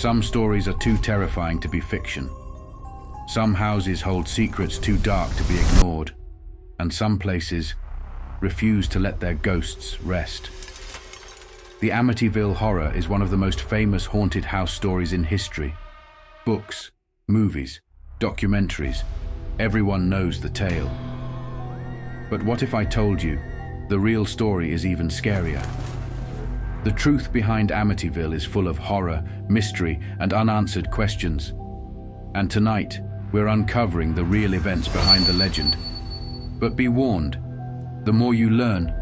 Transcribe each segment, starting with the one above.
Some stories are too terrifying to be fiction. Some houses hold secrets too dark to be ignored, and some places refuse to let their ghosts rest. The Amityville Horror is one of the most famous haunted house stories in history. Books, movies, documentaries, everyone knows the tale. But what if I told you the real story is even scarier? The truth behind Amityville is full of horror, mystery, and unanswered questions. And tonight, we're uncovering the real events behind the legend. But be warned, the more you learn,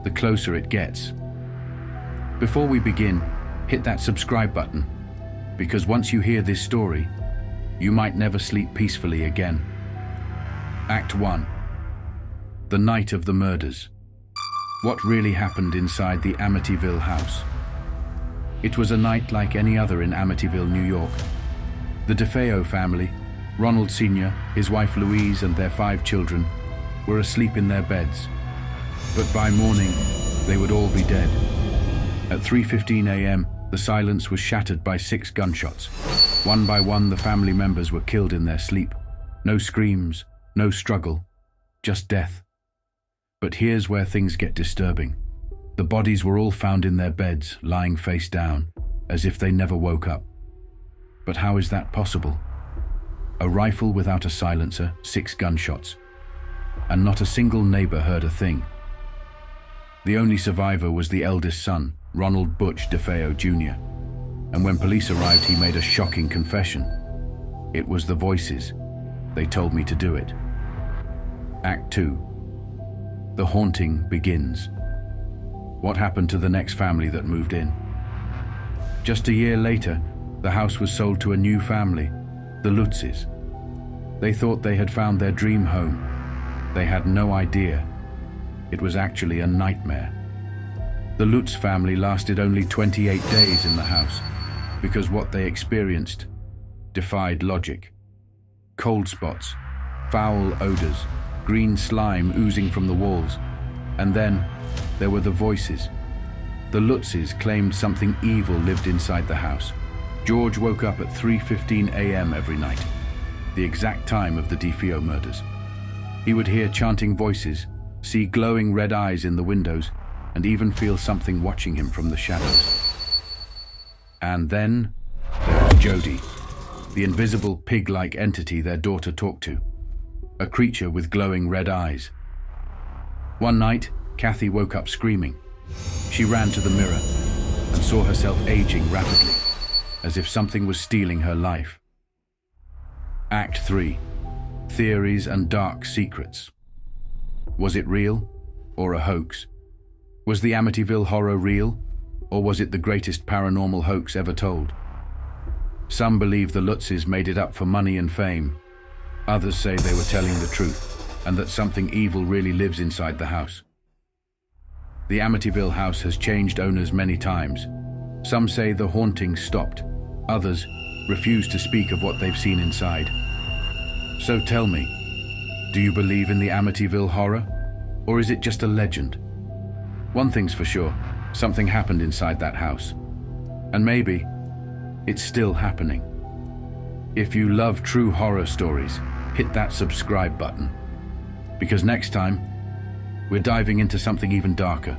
the closer it gets. Before we begin, hit that subscribe button, because once you hear this story, you might never sleep peacefully again. Act 1. The Night of the Murders. What really happened inside the Amityville house? It was a night like any other in Amityville, New York. The DeFeo family, Ronald Sr., his wife Louise, and their 5 children, were asleep in their beds. But by morning, they would all be dead. At 3:15 a.m., the silence was shattered by 6 gunshots. One by one, the family members were killed in their sleep. No screams, no struggle, just death. But here's where things get disturbing. The bodies were all found in their beds, lying face down, as if they never woke up. But how is that possible? A rifle without a silencer, 6 gunshots, and not a single neighbor heard a thing. The only survivor was the eldest son, Ronald Butch DeFeo Jr., and when police arrived, he made a shocking confession. It was the voices. They told me to do it. Act 2. The haunting begins. What happened to the next family that moved in? Just a year later, the house was sold to a new family, the Lutzes. They thought they had found their dream home. They had no idea. It was actually a nightmare. The Lutz family lasted only 28 days in the house because what they experienced defied logic. Cold spots, foul odors, green slime oozing from the walls. And then there were the voices. The Lutzes claimed something evil lived inside the house. George woke up at 3:15 a.m. every night, the exact time of the DeFeo murders. He would hear chanting voices, see glowing red eyes in the windows, and even feel something watching him from the shadows. And then there was Jody, the invisible pig-like entity their daughter talked to, a creature with glowing red eyes. One night, Kathy woke up screaming. She ran to the mirror and saw herself aging rapidly, as if something was stealing her life. Act 3. Theories and dark secrets. Was it real or a hoax? Was the Amityville Horror real, or was it the greatest paranormal hoax ever told? Some believe the Lutzes made it up for money and fame. Others say they were telling the truth, and that something evil really lives inside the house. The Amityville house has changed owners many times. Some say the hauntings stopped. Others refuse to speak of what they've seen inside. So tell me, do you believe in the Amityville Horror, or is it just a legend? One thing's for sure, something happened inside that house. And maybe it's still happening. If you love true horror stories, hit that subscribe button. Because next time, we're diving into something even darker.